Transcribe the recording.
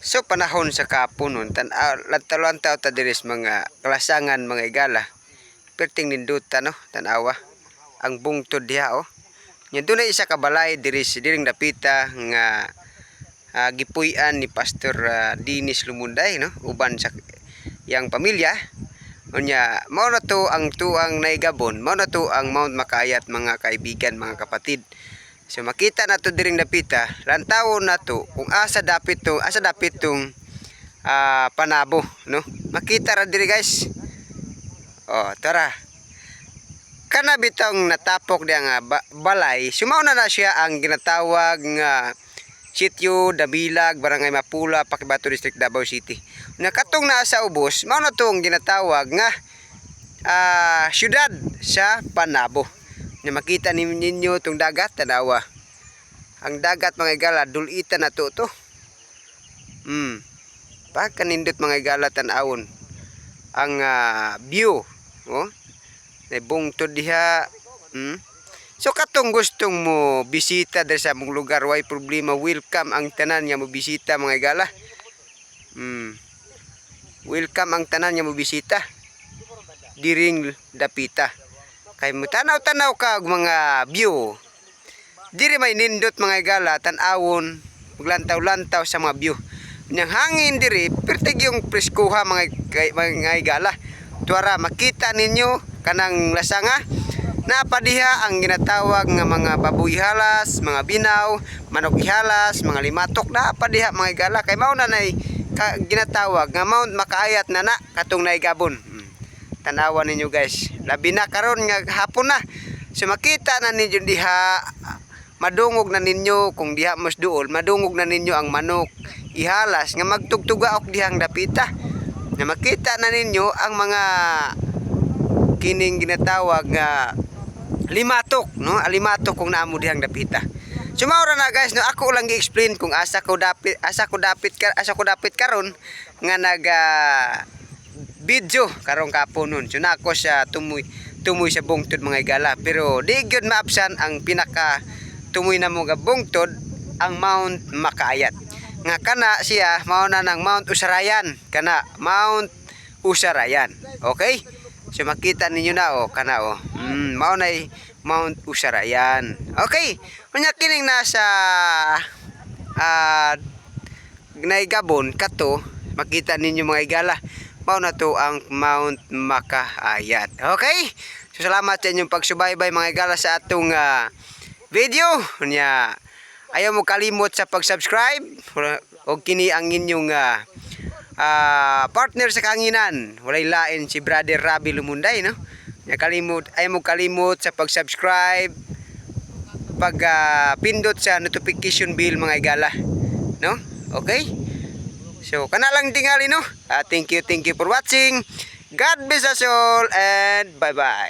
So panahon sa kapunon lantaw-lantaw ta diris mga kalasangan mga igala. Perting ninduta no tanawa ang bungtod diha oh. Nya dunay isa ka balay diring dapita nga gipuy-an ni Pastor Dinis Lumunday no uban sa yang pamilya. Unya mao na to ang tuang naigabon, mao na to ang Mount Makayat mga kaibigan, mga kapatid. So makita na to diring dapita, lantawon na to kung asa dapit tong panabo no. Makita ra diri guys. Oh, tara. Kana bitong natapok diya nga balay, sumauna na siya ang ginatawag nga Sitio Dabilag, Barangay Mapula, Pakibato District, Davao City. Nakatong na sa ubos, mao na tong ginatawag nga syudad sa Panabo. Na makita ninyo tong dagat tanawa. Ang dagat mga igala dulitan na to. Pagkanindot mga igala tanawon ang view, oh. May bungtod diha. So katong gustong mo bisita diri sa mong lugar, way problema, welcome ang tanan nga mo bisita mga igala. Welcome ang tanan nga mo bisita diring dapita. Kay mo tanaw-tanaw ka og mga view. Diri may nindot mga igala tan-awon, maglantaw-lantaw sa mga view. Nya hangin diri pertig yung preskuha mga igala. Tuara makita ninyo kanang lasanga napadiha ang ginatawag nga mga baboy halas, mga binaw, manok ihalas, mga limatok napadiha mga igala. Kay mao na nay ginatawag nga Mount Makayat na katong naigabon. Tanawan ninyo guys, labi na karon nga hapon na. So makita na ninyo diha, madungog na ninyo kung diha mas duol, madungog na ninyo ang manok ihalas nga magtugtugaok dihang dapita. Na makita na ninyo ang mga kining ginatawag nga limatok no, alimatok kung naamo dihang dapita. So maura na guys no, ako lang gi-explain kung asa ko dapit karon nga video karong kaponon. So na ako sa tumoy sa bungtod mga igala, pero di gyud maapsan ang pinaka tumoy na mo nga bungtod ang Mount Makayat. Nga kana siya mao na ng Mount Usarayan, kana Mount Usarayan. Okay? So makita ninyo na kana mao nay Mount Usarayan. Okay? Unya kining nasa naigabon kato, makita ninyo mga igala, mao na to ang Mount Makayat. Okay? So salamat sa inyong pagsubaybay mga igala sa atong video. Unya ayaw mo kalimot sa pag-subscribe o kini ang inyong partner sa kanginan. Walay lain si Brother Rabi Lumunday no. Ayaw mo kalimot sa pag-subscribe, pindot sa notification bell mga igala no. Okay? So kana lang tingali no. Thank you for watching. God bless us all and bye bye.